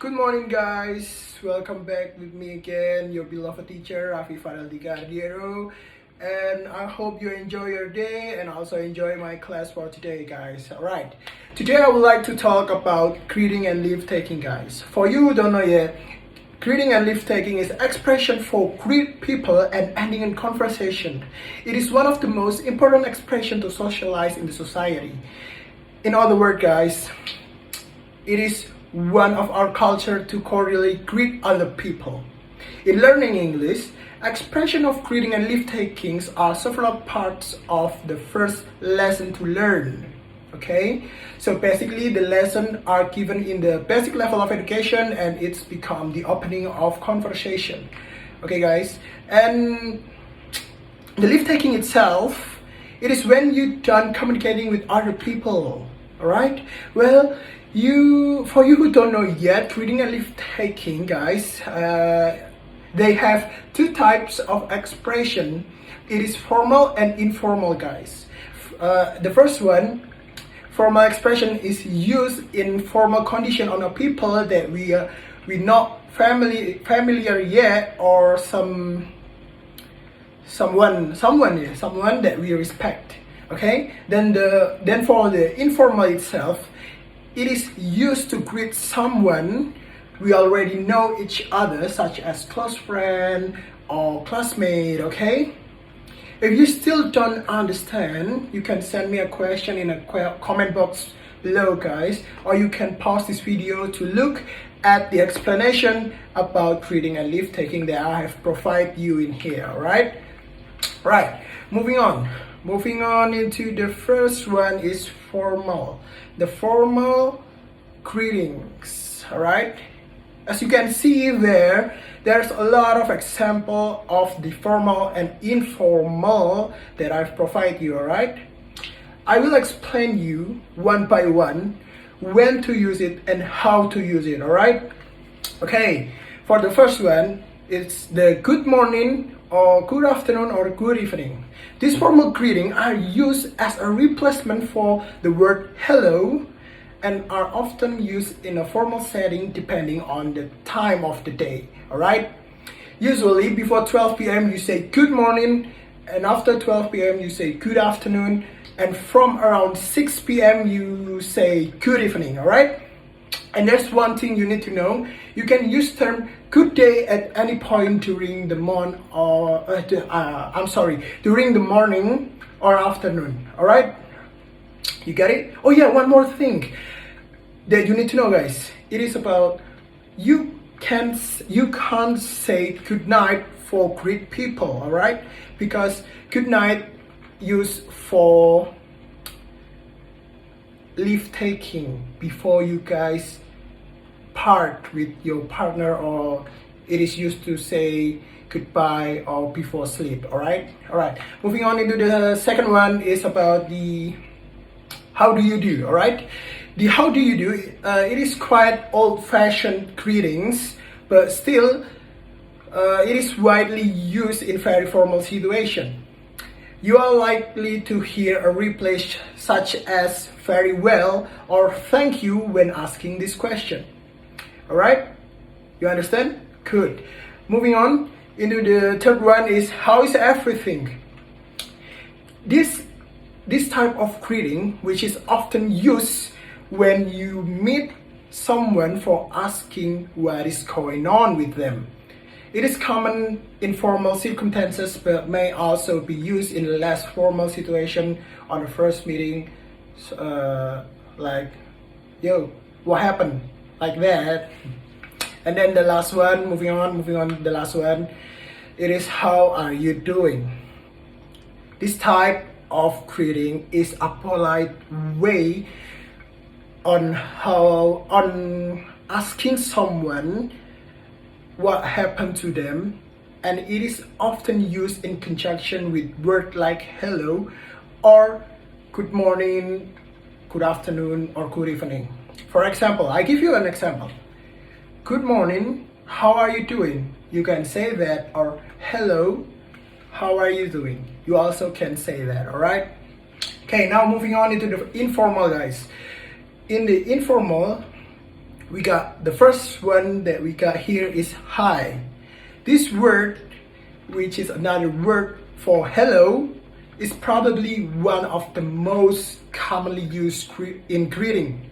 Good morning, guys. Welcome back with me again, your beloved teacher, Raffi Farreldica Ardyiero. And I hope you enjoy your day and also enjoy my class for today, guys. Alright, today I would like to talk about greeting and leave taking, guys. For you who don't know yet, greeting and leave taking is expression for greet people and ending in conversation. It is one of the most important expression to socialize in the society. In other words, guys, it is one of our culture to cordially greet other people. In learning English, expression of greeting and leave takings are several parts of the first lesson to learn. Okay, so basically the lessons are given in the basic level of education and it's become the opening of conversation. Okay, guys, and the leave taking itself, it is when you done communicating with other people. All right, well, for you who don't know yet, greeting and leave taking, guys, they have two types of expression. It is formal and informal, guys. The first one, formal expression, is used in formal condition on a people that we not familiar yet, or someone that we respect. Okay, then for the informal itself, it is used to greet someone we already know each other, such as close friend or classmate. Okay, if you still don't understand, you can send me a question in a comment box below, guys, or you can pause this video to look at the explanation about greeting and leave taking that I have provided you in here. All right, moving on into the first one is formal. The formal greetings. All right, as you can see there's a lot of example of the formal and informal that I've provided you. All right, I will explain you one by one when to use it and how to use it. All right, okay, for the first one, it's the good morning or good afternoon or good evening. These formal greetings are used as a replacement for the word hello and are often used in a formal setting depending on the time of the day. Alright? Usually before 12 p.m. you say good morning, and after 12 p.m. you say good afternoon, and from around 6 p.m. you say good evening. Alright? And there's one thing you need to know. You can use term good day at any point during the during the morning or afternoon. All right, you get it? Oh yeah, one more thing that you need to know, guys. It is about you can't say good night for greet people. All right, because good night used for leave taking before you guys part with your partner, or it is used to say goodbye or before sleep. All right, moving on into the second one is about the how do you do. All right, the how do you do, it is quite old-fashioned greetings, but still it is widely used in very formal situation. You are likely to hear a replace such as very well or thank you when asking this question. Alright? You understand? Good. Moving on into the third one is how is everything? This type of greeting, which is often used when you meet someone for asking what is going on with them. It is common in formal circumstances, but may also be used in less formal situation on the first meeting, like, yo, what happened? Like that. And then the last one, moving on, the last one, it is how are you doing? This type of greeting is a polite way on asking someone what happened to them, and it is often used in conjunction with words like hello or good morning, good afternoon, or good evening. For example, I give you an example. Good morning, how are you doing? You can say that, or hello, how are you doing? You also can say that. All right, okay, now moving on into the informal, guys. In the informal, we got the first one that we got here is hi. This word, which is another word for hello, is probably one of the most commonly used in greeting.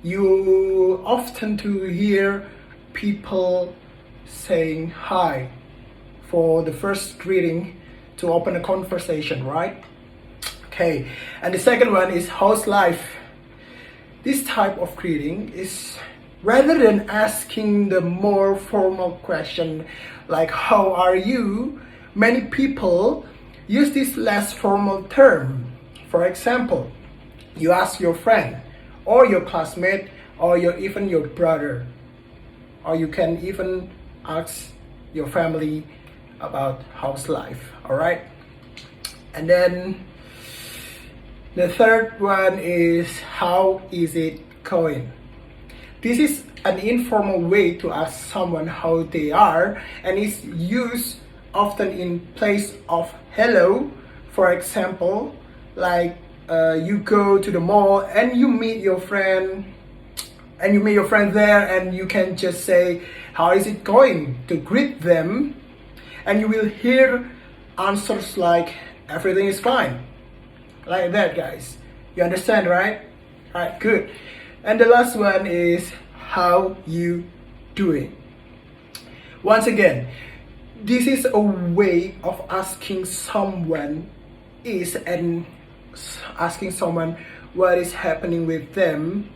You often to hear people saying hi for the first greeting to open a conversation, right? Okay, and the second one is how's life. This type of greeting is rather than asking the more formal question like how are you, many people use this less formal term. For example, you ask your friend or your classmate or even your brother, or you can even ask your family about how's life, all right? And then the third one is how is it going? This is an informal way to ask someone how they are and is used often in place of hello. For example, like you go to the mall and you meet your friend there and you can just say how is it going to greet them, and you will hear answers like everything is fine, like that, guys. You understand, right? Alright, good. And the last one is how you doing. Once again, this is a way of asking someone what is happening with them,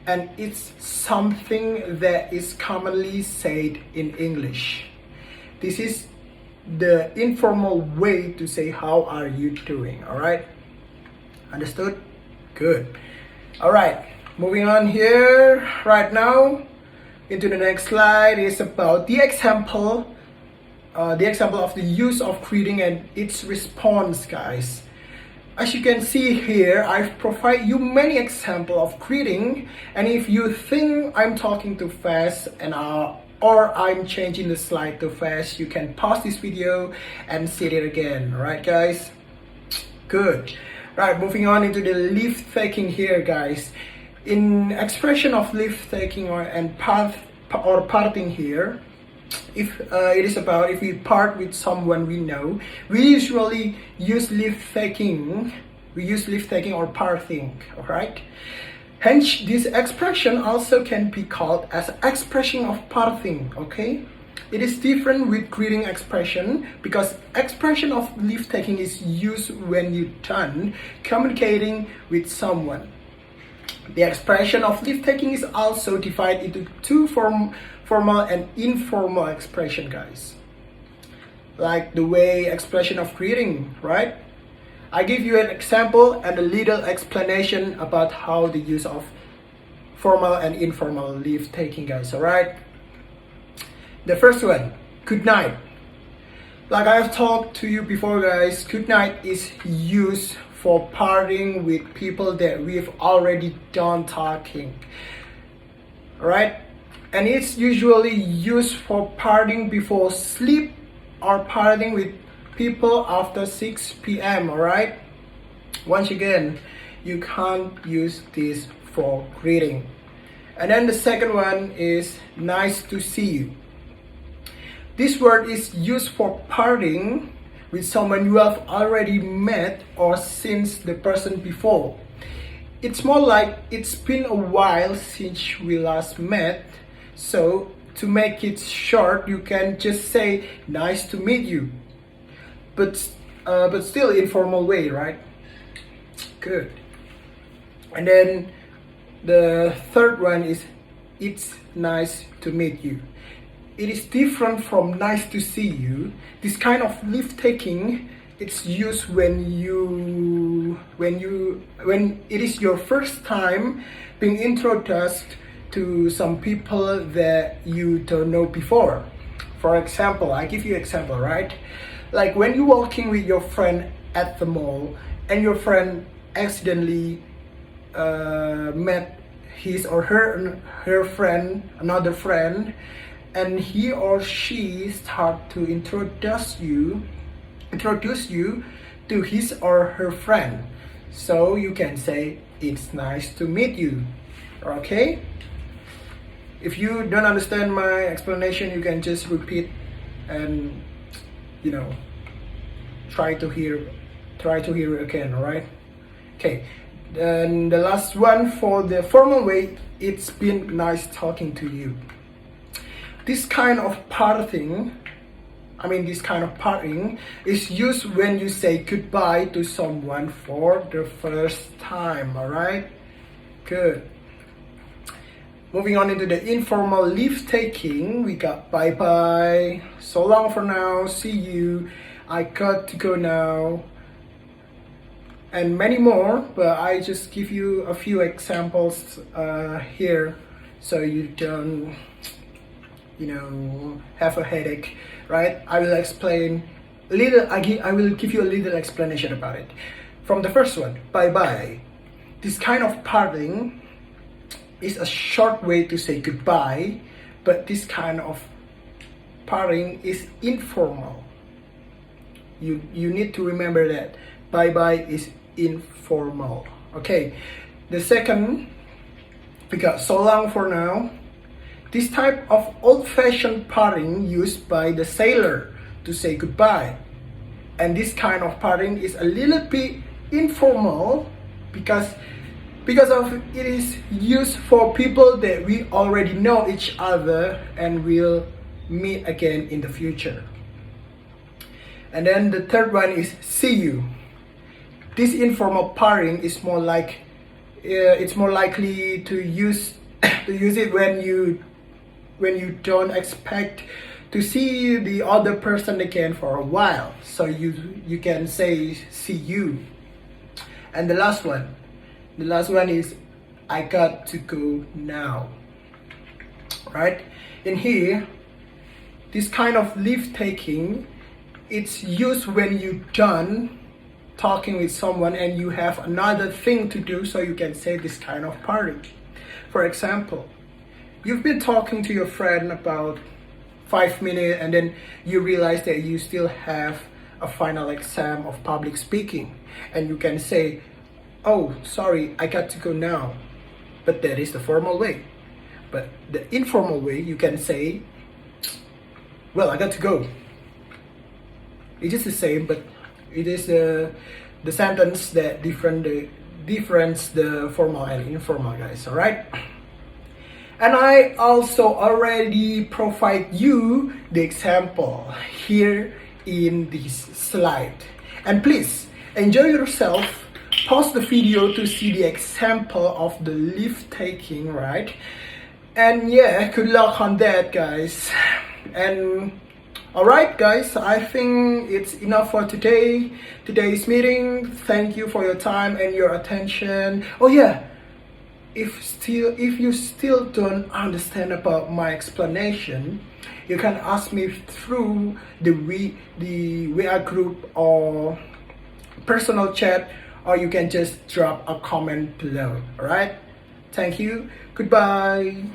and it's something that is commonly said in English. This is the informal way to say how are you doing, all right? Understood? Good. All right, moving on here right now into the next slide is about the example of the use of greeting and its response, guys. As you can see here, I've provided you many examples of greeting, and if you think I'm talking too fast or I'm changing the slide too fast, you can pause this video and see it again. Alright, guys? Good. Right, moving on into the leave taking here, guys. In expression of leave taking or parting here, if it is about if we part with someone we know, we usually use leave taking. We use leave taking or parting. Alright. Hence, this expression also can be called as expression of parting, okay? It is different with greeting expression because expression of leave taking is used when you're done communicating with someone. The expression of leave taking is also divided into two formal and informal expression, guys. Like the way expression of greeting, right? I give you an example and a little explanation about how the use of formal and informal leave taking, guys, alright? The first one, good night. Like I've talked to you before, guys, good night is used for parting with people that we've already done talking, alright? And it's usually used for parting before sleep or parting with people after 6 p.m. Alright? Once again, you can't use this for greeting. And then the second one is nice to see you. This word is used for parting with someone you have already met or seen the person before. It's more like it's been a while since we last met, so to make it short, you can just say nice to meet you. But still informal way, right? Good. And then the third one is it's nice to meet you. It is different from nice to see you. This kind of leave taking, it's used when it is your first time being introduced to some people that you don't know before. For example, I give you an example, right? Like when you're walking with your friend at the mall and your friend accidentally met his or her friend, another friend, and he or she start to introduce you to his or her friend. So you can say it's nice to meet you. Okay, if you don't understand my explanation, you can just repeat and try to hear it again. All right. Okay, then the last one for the formal way. It's been nice talking to you. This kind of parting is used when you say goodbye to someone for the first time. All right, good. Moving on into the informal leave taking, we got bye bye, so long for now, see you, I got to go now, and many more. But I just give you a few examples here, so you don't have a headache, right? I will explain a little. I will give you a little explanation about it. From the first one, bye bye. This kind of parting is a short way to say goodbye, but this kind of parting is informal. You need to remember that bye bye is informal. Okay, the second, we got so long for now. This type of old-fashioned parting used by the sailor to say goodbye, and this kind of parting is a little bit informal because of it is used for people that we already know each other and will meet again in the future. And then the third one is see you. This informal parting is more like it's more likely to use it when you don't expect to see the other person again for a while, so you can say see you. And the last one is I got to go now. Right? In here, this kind of leave taking, it's used when you're done talking with someone and you have another thing to do, so you can say this kind of parting. For example, you've been talking to your friend about 5 minutes and then you realize that you still have a final exam of public speaking, and you can say, oh, sorry, I got to go now. But that is the formal way. But the informal way, you can say, well, I got to go. It is the same, but it is the sentence that difference the formal and informal, guys. All right. And I also already provide you the example here in this slide. And please enjoy yourself. Pause the video to see the example of the leave taking, right? And yeah, good luck on that, guys. And alright, guys, I think it's enough for today's meeting. Thank you for your time and your attention. Oh yeah, if you still don't understand about my explanation, you can ask me through the WA group or personal chat, or you can just drop a comment below. Alright? Thank you. Goodbye.